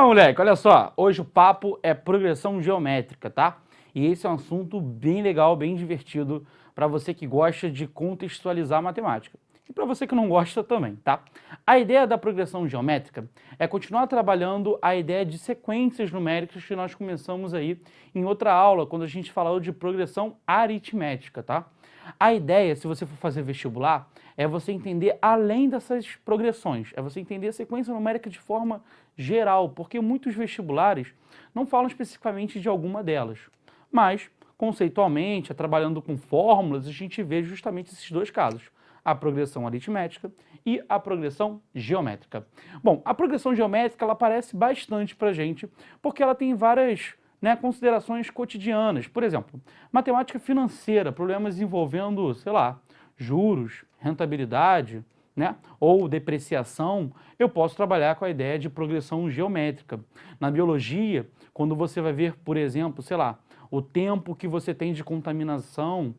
Moleque, olha só, hoje o papo é progressão geométrica, tá? E esse é um assunto bem legal, bem divertido para você que gosta de contextualizar matemática. E para você que não gosta também, tá? A ideia da progressão geométrica é continuar trabalhando a ideia de sequências numéricas que nós começamos aí em outra aula, quando a gente falou de progressão aritmética, tá? A ideia, se você for fazer vestibular, é você entender além dessas progressões, é você entender a sequência numérica de forma geral, porque muitos vestibulares não falam especificamente de alguma delas, mas conceitualmente, trabalhando com fórmulas, a gente vê justamente esses dois casos, a progressão aritmética e a progressão geométrica. Bom, a progressão geométrica ela aparece bastante para a gente, porque ela tem várias considerações cotidianas. Por exemplo, matemática financeira, problemas envolvendo, sei lá, juros, rentabilidade, ou depreciação, eu posso trabalhar com a ideia de progressão geométrica. Na biologia, quando você vai ver, por exemplo, sei lá, o tempo que você tem de contaminação,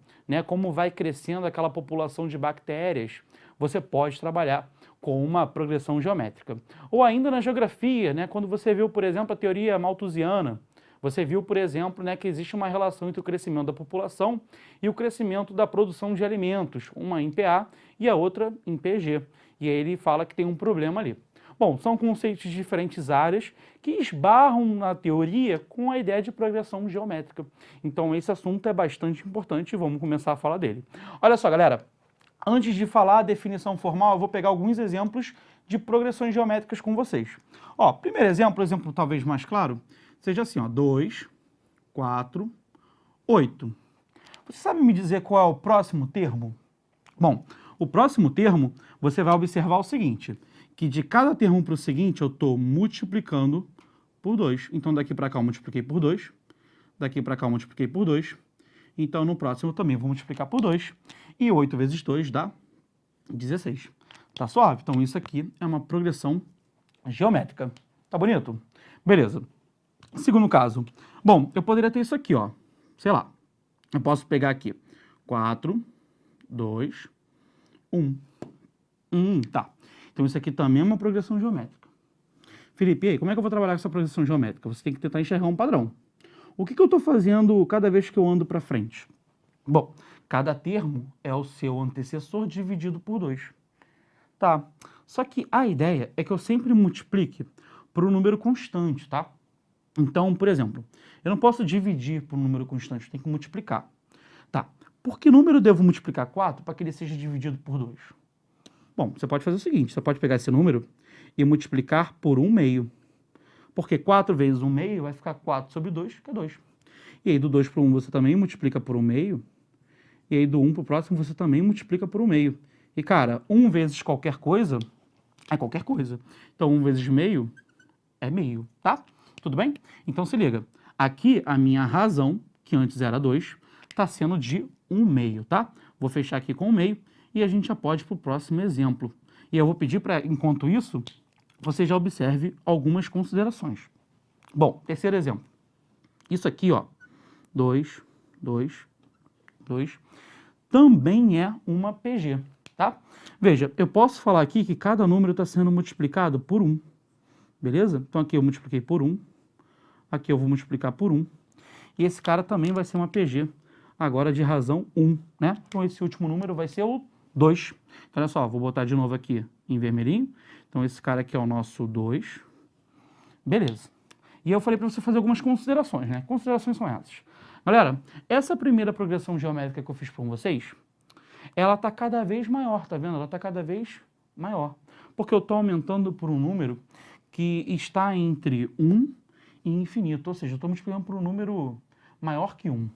como vai crescendo aquela população de bactérias, você pode trabalhar com uma progressão geométrica. Ou ainda na geografia, quando você viu, por exemplo, a teoria malthusiana, você viu, por exemplo, que existe uma relação entre o crescimento da população e o crescimento da produção de alimentos, uma em PA e a outra em PG. E aí ele fala que tem um problema ali. Bom, são conceitos de diferentes áreas que esbarram na teoria com a ideia de progressão geométrica. Então esse assunto é bastante importante e vamos começar a falar dele. Olha só, galera, antes de falar a definição formal, eu vou pegar alguns exemplos de progressões geométricas com vocês. Ó, primeiro exemplo talvez mais claro, seja assim, ó, 2, 4, 8. Você sabe me dizer qual é o próximo termo? Bom, o próximo termo, você vai observar o seguinte, que de cada termo para o seguinte, eu estou multiplicando por 2. Então, daqui para cá eu multipliquei por 2, daqui para cá eu multipliquei por 2. Então, no próximo eu também vou multiplicar por 2. E 8 vezes 2 dá 16. Tá suave? Então, isso aqui é uma progressão geométrica. Tá bonito? Beleza. Segundo caso, bom, eu poderia ter isso aqui, ó, sei lá, eu posso pegar aqui 4, 2, 1. Tá. Então isso aqui também é uma progressão geométrica. Felipe, e aí, como é que eu vou trabalhar com essa progressão geométrica? Você tem que tentar enxergar um padrão. O que eu estou fazendo cada vez que eu ando para frente? Bom, cada termo é o seu antecessor dividido por 2. Tá. Só que a ideia é que eu sempre multiplique por um número constante, tá? Então, por exemplo, eu não posso dividir por um número constante, eu tenho que multiplicar. Tá, por que número eu devo multiplicar 4 para que ele seja dividido por 2? Bom, você pode fazer o seguinte, você pode pegar esse número e multiplicar por 1 meio. Porque 4 vezes 1 meio vai ficar 4 sobre 2, que é 2. E aí do 2 para o 1 você também multiplica por 1 meio. E aí do 1 para o próximo você também multiplica por 1 meio. E cara, 1 vezes qualquer coisa é qualquer coisa. Então 1 vezes meio é meio, tá? Tudo bem? Então se liga, aqui a minha razão, que antes era 2, está sendo de 1 meio, tá? Vou fechar aqui com 1 meio e a gente já pode ir para o próximo exemplo. E eu vou pedir para, enquanto isso, você já observe algumas considerações. Bom, terceiro exemplo. Isso aqui, ó, 2, 2, 2, também é uma PG, tá? Veja, eu posso falar aqui que cada número está sendo multiplicado por 1. Beleza? Então aqui eu multipliquei por 1, aqui eu vou multiplicar por 1, e esse cara também vai ser uma PG, agora de razão 1, Então esse último número vai ser o 2. Então olha só, vou botar de novo aqui em vermelhinho, então esse cara aqui é o nosso 2, beleza. E eu falei para você fazer algumas considerações, Considerações são essas. Galera, essa primeira progressão geométrica que eu fiz com vocês, ela está cada vez maior, tá vendo? Ela está cada vez maior, porque eu estou aumentando por um número que está entre 1 e infinito, ou seja, eu estou multiplicando por um número maior que 1.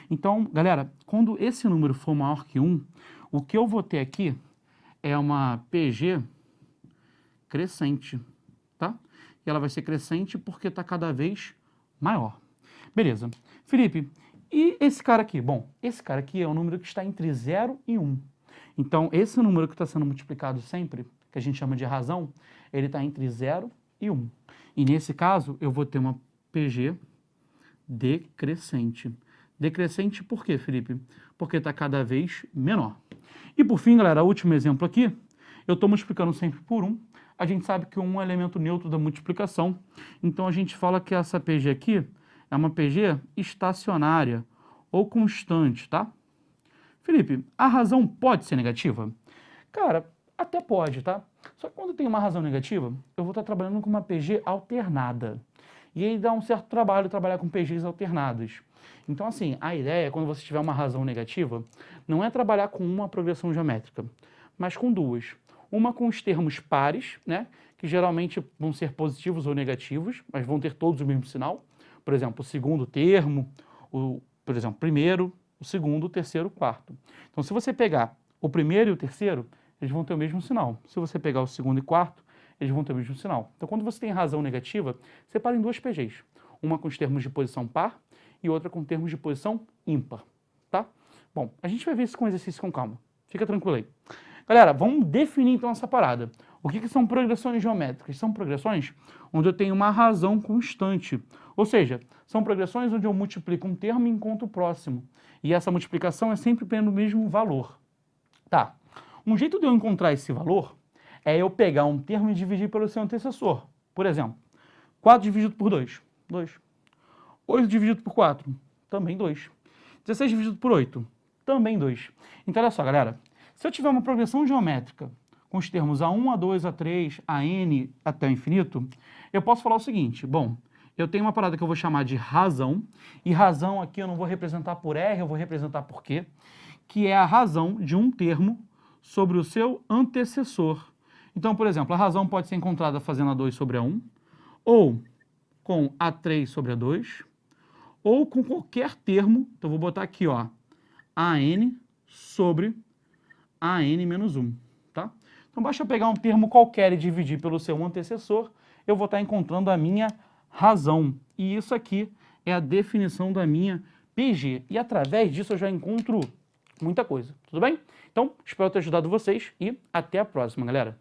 Então, galera, quando esse número for maior que 1, o que eu vou ter aqui é uma PG crescente, tá? E ela vai ser crescente porque está cada vez maior. Beleza. Felipe, e esse cara aqui? Bom, esse cara aqui é um número que está entre 0 e 1. Então, esse número que está sendo multiplicado sempre, que a gente chama de razão, ele está entre 0 e 1. E nesse caso, eu vou ter uma PG decrescente. Decrescente por quê, Felipe? Porque está cada vez menor. E por fim, galera, o último exemplo aqui, eu estou multiplicando sempre por 1, a gente sabe que 1 é um elemento neutro da multiplicação, então a gente fala que essa PG aqui é uma PG estacionária ou constante, tá? Felipe, a razão pode ser negativa? Cara, até pode, tá? Só que quando tem uma razão negativa, eu vou estar trabalhando com uma PG alternada. E aí dá um certo trabalho trabalhar com PGs alternadas. Então, assim, a ideia, quando você tiver uma razão negativa, não é trabalhar com uma progressão geométrica, mas com duas. Uma com os termos pares, né, que geralmente vão ser positivos ou negativos, mas vão ter todos o mesmo sinal. Por exemplo, o segundo termo, por exemplo, primeiro, o segundo, o terceiro, o quarto. Então, se você pegar o primeiro e o terceiro, eles vão ter o mesmo sinal. Se você pegar o segundo e quarto, eles vão ter o mesmo sinal. Então, quando você tem razão negativa, separa em duas PGs. Uma com os termos de posição par e outra com termos de posição ímpar, tá? Bom, a gente vai ver isso com exercício com calma. Fica tranquilo aí. Galera, vamos definir então essa parada. O que são progressões geométricas? São progressões onde eu tenho uma razão constante. Ou seja, são progressões onde eu multiplico um termo e encontro o próximo. E essa multiplicação é sempre pelo mesmo valor. Tá. Um jeito de eu encontrar esse valor é eu pegar um termo e dividir pelo seu antecessor. Por exemplo, 4 dividido por 2, 2. 8 dividido por 4, também 2. 16 dividido por 8, também 2. Então, olha só, galera. Se eu tiver uma progressão geométrica com os termos A1, A2, A3, AN até o infinito, eu posso falar o seguinte, bom, eu tenho uma parada que eu vou chamar de razão, e razão aqui eu não vou representar por R, eu vou representar por Q, que é a razão de um termo sobre o seu antecessor. Então, por exemplo, a razão pode ser encontrada fazendo A2 sobre A1, ou com A3 sobre A2, ou com qualquer termo, então vou botar aqui, ó, AN sobre AN menos 1, tá? Então, basta eu pegar um termo qualquer e dividir pelo seu antecessor, eu vou estar encontrando a minha razão. E isso aqui é a definição da minha PG. E através disso eu já encontro muita coisa, tudo bem? Então, espero ter ajudado vocês e até a próxima, galera.